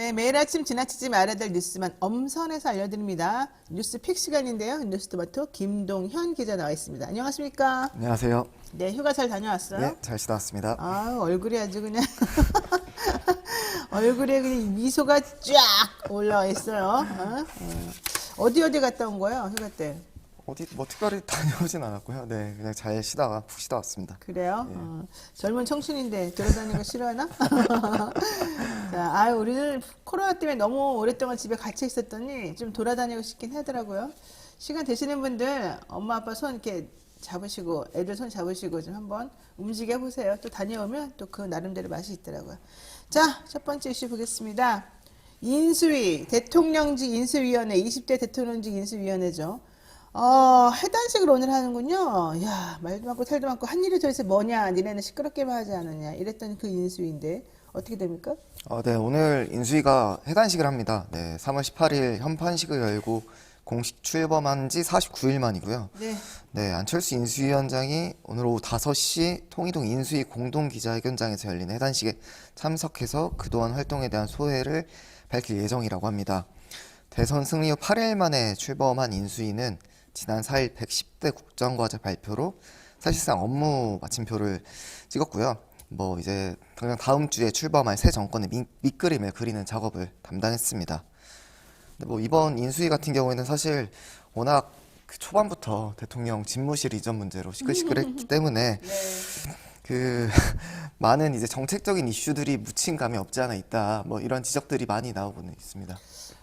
네, 매일 아침 지나치지 말아야 될 뉴스만 엄선해서 알려드립니다. 뉴스 픽 시간인데요. 뉴스토마토 김동현 기자 나와 있습니다. 안녕하십니까? 안녕하세요. 네, 휴가 잘 다녀왔어요? 네, 잘 지다 왔습니다. 아, 얼굴이 아주 그냥 얼굴에 그냥 미소가 쫙 올라와 있어요. 어디 갔다 온 거예요, 휴가 때? 어디 뭐 특별히 다녀오진 않았고요. 네, 그냥 잘 쉬다가 푹 쉬다 왔습니다. 그래요? 예. 젊은 청춘인데 돌아다니는 거 싫어하나? 자, 우리는 코로나 때문에 너무 오랫동안 집에 갇혀 있었더니 좀 돌아다니고 싶긴 하더라고요. 시간 되시는 분들 엄마 아빠 손 이렇게 잡으시고 애들 손 잡으시고 좀 한번 움직여 보세요. 또 다녀오면 또 그 나름대로 맛이 있더라고요. 자, 첫 번째 이슈 보겠습니다. 인수위, 대통령직 인수위원회, 20대 대통령직 인수위원회죠. 해단식을 오늘 하는군요. 야, 말도 많고 탈도 많고 한 일이 도대체 뭐냐, 니네는 시끄럽게만 하지 않느냐 이랬더니 그 인수위인데 어떻게 됩니까? 네, 오늘 인수위가 해단식을 합니다. 네, 3월 18일 현판식을 열고 공식 출범한 지 49일 만이고요. 네. 네, 안철수 인수위원장이 오늘 오후 5시 통이동 인수위 공동기자회견장에서 열린 해단식에 참석해서 그동안 활동에 대한 소회를 밝힐 예정이라고 합니다. 대선 승리 후 8일 만에 출범한 인수위는 지난 4일 110대 국정과제 발표로 사실상 업무 마침표를 찍었고요. 뭐 이제 당장 다음 주에 출범할 새 정권의 밑그림을 그리는 작업을 담당했습니다. 근데 뭐 이번 인수위 같은 경우에는 사실 워낙 그 초반부터 대통령 집무실 이전 문제로 시끌시끌했기 때문에 그 많은 이제 정책적인 이슈들이 묻힌 감이 없지 않아 있다. 뭐 이런 지적들이 많이 나오고는 있습니다.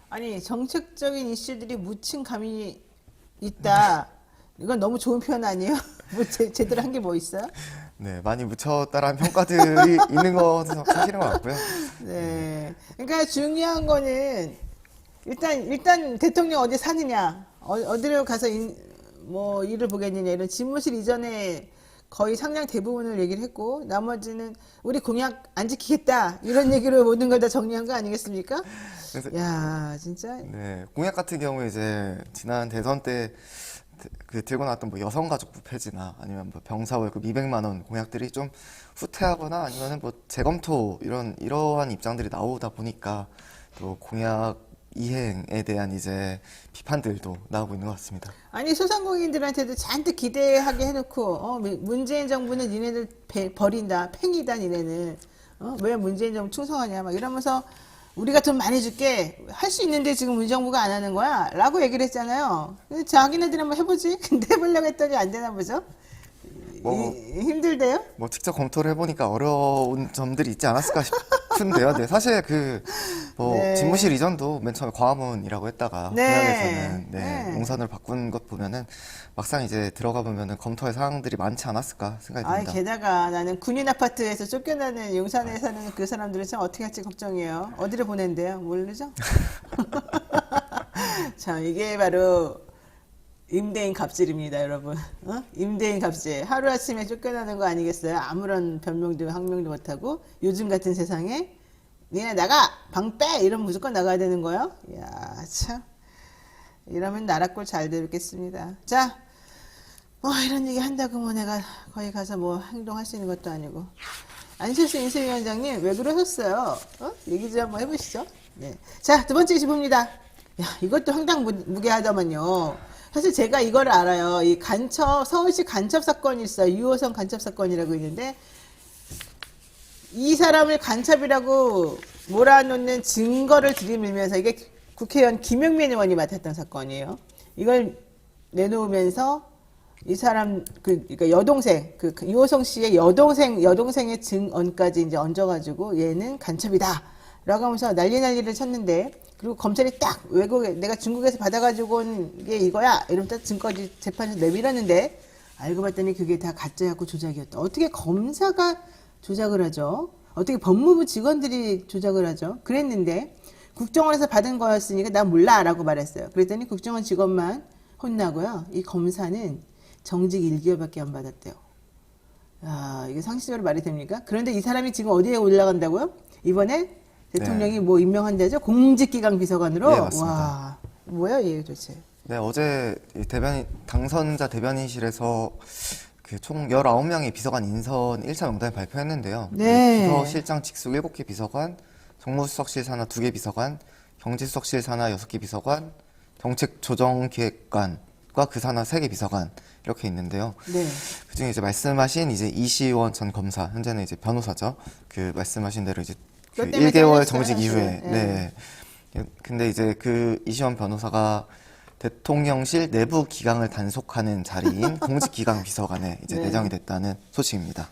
아니, 정책적인 이슈들이 묻힌 감이 있다. 이건 너무 좋은 표현 아니에요? 뭐 제대로 한 게 뭐 있어요? 네, 많이 묻혔다라는 평가들이 있는 것은 사실인 것 같고요. 네. 그러니까 중요한 거는 일단 대통령 어디 사느냐, 어디로 가서 뭐 일을 보겠느냐 이런 집무실 이전에 거의 상당 대부분을 얘기를 했고 나머지는 우리 공약 안 지키겠다 이런 얘기로 모든 걸 다 정리한 거 아니겠습니까? 그래서 야, 진짜. 네, 공약 같은 경우에 이제 지난 대선 때 그 들고 나왔던 뭐 여성가족부 폐지나 아니면 뭐 병사 월급 200만 원 공약들이 좀 후퇴하거나 아니면은 뭐 재검토 이러한 입장들이 나오다 보니까 또 공약 이행에 대한 이제 비판들도 나오고 있는 것 같습니다. 아니, 소상공인들한테도 잔뜩 기대하게 해놓고 문재인 정부는 니네들 버린다, 팽이다 니네는. 왜 문재인 정부 충성하냐 막 이러면서 우리가 돈 많이 줄게 할 수 있는데 지금 문정부가 안 하는 거야 라고 얘기를 했잖아요. 근데 자기네들이 한번 해보지. 근데 해보려고 했더니 안 되나 보죠. 힘들대요? 뭐 직접 검토를 해보니까 어려운 점들이 있지 않았을까 싶은데요. 네, 사실 그 뭐 네. 집무실 이전도 맨 처음에 광화문이라고 했다가 네. 공약에서는 네. 용산으로 바꾼 것 보면은 막상 이제 들어가 보면은 검토할 사항들이 많지 않았을까 생각이 듭니다. 게다가 나는 군인 아파트에서 쫓겨나는 용산에 사는 그 사람들은 참 어떻게 할지 걱정이에요. 어디를 보낸대요? 모르죠? 참, 이게 바로 임대인 갑질입니다, 여러분. 임대인 갑질. 하루아침에 쫓겨나는 거 아니겠어요? 아무런 변명도 항명도 못하고 요즘 같은 세상에 니네 나가! 방 빼! 이러면 무조건 나가야 되는 거예요? 이야, 참. 이러면 나라 꼴 잘 되겠습니다. 자, 이런 얘기 한다고 뭐 내가 거기 가서 뭐 행동할 수 있는 것도 아니고. 안철수 인수위원장님, 왜 그러셨어요? 얘기 좀 한번 해보시죠. 네. 자, 두 번째 이슈 봅니다. 야, 이것도 황당무계하더만요. 사실 제가 이걸 알아요. 이 서울시 간첩 사건이 있어요. 유호성 간첩 사건이라고 있는데, 이 사람을 간첩이라고 몰아놓는 증거를 들이밀면서 이게 국회의원 김용민 의원이 맡았던 사건이에요. 이걸 내놓으면서 이 사람 그러니까 여동생 유호성 씨의 여동생의 증언까지 이제 얹어가지고 얘는 간첩이다라고 하면서 난리를 쳤는데 그리고 검찰이 딱 내가 중국에서 받아가지고 온 게 이거야 이러면 딱 증거지 재판에서 내밀었는데 알고 봤더니 그게 다 가짜였고 조작이었다. 어떻게 검사가 조작을 하죠? 어떻게 법무부 직원들이 조작을 하죠? 그랬는데 국정원에서 받은 거였으니까 난 몰라라고 말했어요. 그랬더니 국정원 직원만 혼나고요. 이 검사는 정직 1개월밖에 안 받았대요. 야, 이게 상식적으로 말이 됩니까? 그런데 이 사람이 지금 어디에 올라간다고요? 이번에 대통령이 뭐 임명한다죠? 공직기강 비서관으로? 네, 맞습니다. 와, 뭐야 이게 도대체? 네, 어제 이 당선자 대변인실에서 그 총 19명의 비서관 인선 1차 명단을 발표했는데요. 네. 비서실장 직속 7개 비서관, 정무수석실 산하 2개 비서관, 경제수석실 산하 6개 비서관, 정책조정기획관과 그 산하 3개 비서관 이렇게 있는데요. 네. 그중에 이제 말씀하신 이제 이시원 전 검사, 현재는 이제 변호사죠. 그 말씀하신 대로 이제 그 너 때문에 1개월 잘렸어요, 정직 이후에, 사실은. 네. 근데 이제 그 이시원 변호사가 대통령실 내부 기강을 단속하는 자리인 공직기강 비서관에 이제 네. 내정이 됐다는 소식입니다.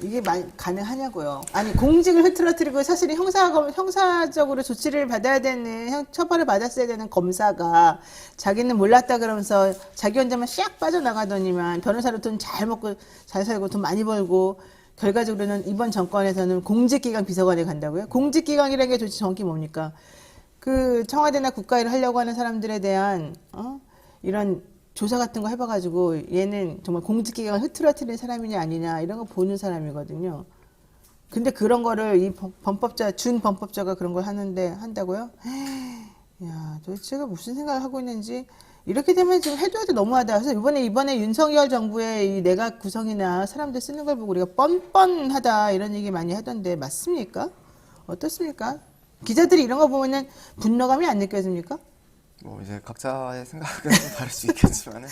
이게 가능하냐고요. 아니 공직을 흐트러뜨리고 사실은 형사적으로 조치를 받아야 되는 처벌을 받았어야 되는 검사가 자기는 몰랐다 그러면서 자기 혼자만 샥 빠져나가더니만 변호사로 돈 잘 먹고 잘 살고 돈 많이 벌고 결과적으로는 이번 정권에서는 공직기강 비서관에 간다고요. 공직기강이라는 게 도대체 정확히 뭡니까? 그 청와대나 국가일을 하려고 하는 사람들에 대한 이런 조사 같은 거 해봐가지고 얘는 정말 공직기강을 흐트러뜨리는 사람이냐 아니냐 이런 거 보는 사람이거든요. 근데 그런 거를 이 준범법자가 그런 걸 한다고요? 야, 도대체가 무슨 생각을 하고 있는지 이렇게 되면 지금 해도 너무하다. 그래서 이번에 윤석열 정부의 이 내각 구성이나 사람들 쓰는 걸 보고 우리가 뻔뻔하다 이런 얘기 많이 하던데 맞습니까? 어떻습니까? 기자들이 이런 거 보면은 분노감이 안 느껴집니까? 뭐 이제 각자의 생각은 좀 다를 수 있겠지만은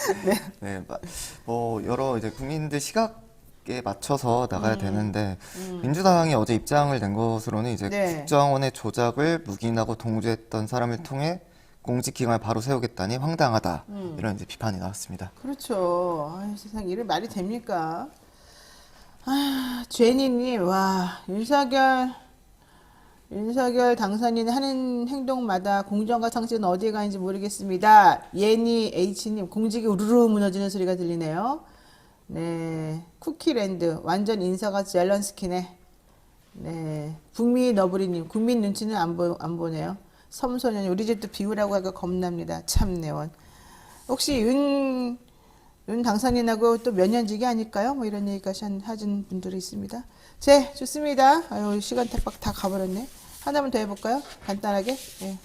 뭐 여러 이제 국민들 시각에 맞춰서 나가야 되는데 민주당이 어제 입장을 낸 것으로는 이제 네. 국정원의 조작을 묵인하고 동조했던 사람을 통해 공직기강을 바로 세우겠다니 황당하다 이런 이제 비판이 나왔습니다. 그렇죠. 아유, 세상 이래 말이 됩니까? 아, 제니님, 와, 윤석열 당선인이 하는 행동마다 공정과 정치는 어디에 가는지 모르겠습니다. 예니 H님, 공직이 우르르 무너지는 소리가 들리네요. 네, 쿠키랜드, 완전 인사가 젤런스키네. 네, 국민 너브리님, 국민 눈치는 안 보네요. 섬소년이 우리 집도 비우라고 하기가 겁납니다. 참내원. 혹시 윤 당선인하고 또 몇 년지기 아닐까요? 뭐 이런 얘기까지 하신 분들이 있습니다. 좋습니다. 아유, 시간 다 가버렸네. 하나만 더 해볼까요? 간단하게. 예.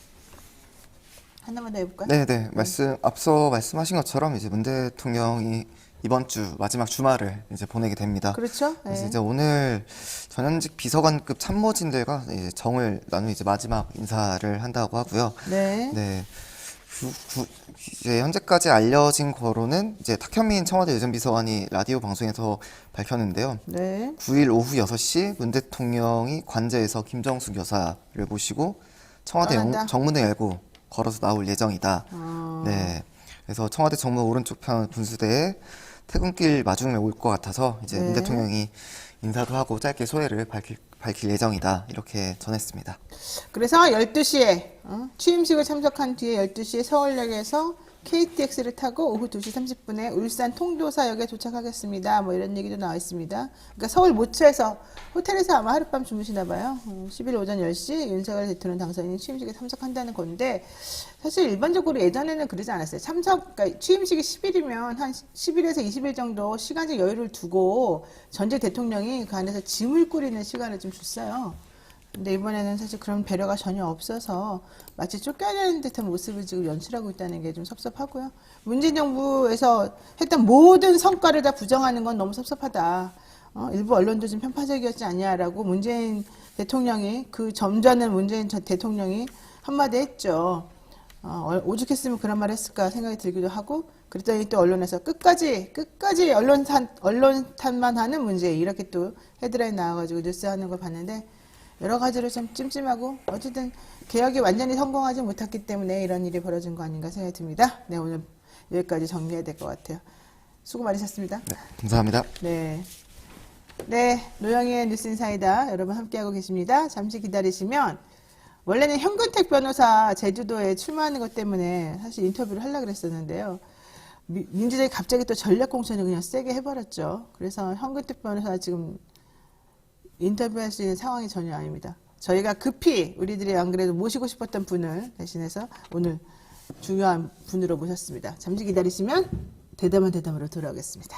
하나만 더 해볼까요? 네네 앞서 말씀하신 것처럼 이제 문 대통령이 이번 주 마지막 주말을 이제 보내게 됩니다. 그렇죠. 그래서 예. 이제 오늘 전현직 비서관급 참모진들과 이제 정을 나누 이제 마지막 인사를 한다고 하고요. 네. 네. 이제 현재까지 알려진 거로는 이제 탁현민 청와대 예전비서관이 라디오 방송에서 밝혔는데요. 네. 9일 오후 6시 문 대통령이 관저에서 김정숙 여사를 모시고 청와대 떠난다? 정문을 열고 걸어서 나올 예정이다. 네. 그래서 청와대 정문 오른쪽 편 분수대에 퇴근길 마중에 올 것 같아서 이제 문 네. 대통령이 인사도 하고 짧게 소회를 밝힐 예정이다. 이렇게 전했습니다. 그래서 12시에 취임식을 참석한 뒤에 12시에 서울역에서 KTX를 타고 오후 2시 30분에 울산 통도사역에 도착하겠습니다. 뭐 이런 얘기도 나와 있습니다. 그러니까 서울 모처에서 호텔에서 아마 하룻밤 주무시나 봐요. 10일 오전 10시 윤석열 대통령 당선인이 취임식에 참석한다는 건데 사실 일반적으로 예전에는 그러지 않았어요. 그러니까 취임식이 10일이면 한 10일에서 20일 정도 시간적 여유를 두고 전직 대통령이 그 안에서 짐을 꾸리는 시간을 좀 줬어요. 근데 이번에는 사실 그런 배려가 전혀 없어서 마치 쫓겨나는 듯한 모습을 지금 연출하고 있다는 게 좀 섭섭하고요. 문재인 정부에서 했던 모든 성과를 다 부정하는 건 너무 섭섭하다. 일부 언론도 좀 편파적이었지 않냐라고 문재인 대통령이 그 점잖은 문재인 대통령이 한마디 했죠. 오죽했으면 그런 말 했을까 생각이 들기도 하고 그랬더니 또 언론에서 끝까지 언론탄만 하는 문재인 이렇게 또 헤드라인 나와가지고 뉴스 하는 걸 봤는데 여러 가지로 좀 찜찜하고 어쨌든 개혁이 완전히 성공하지 못했기 때문에 이런 일이 벌어진 거 아닌가 생각이 듭니다. 네, 오늘 여기까지 정리해야 될 것 같아요. 수고 많으셨습니다. 네, 감사합니다. 네. 네, 노영희의 뉴스인사이다. 여러분 함께하고 계십니다. 잠시 기다리시면 원래는 현근택 변호사 제주도에 출마하는 것 때문에 사실 인터뷰를 하려고 그랬었는데요. 민주당이 갑자기 또 전략공천을 그냥 세게 해버렸죠. 그래서 현근택 변호사 지금 인터뷰할 수 있는 상황이 전혀 아닙니다. 저희가 급히 우리들이 안 그래도 모시고 싶었던 분을 대신해서 오늘 중요한 분으로 모셨습니다. 잠시 기다리시면 대담한 대담으로 돌아오겠습니다.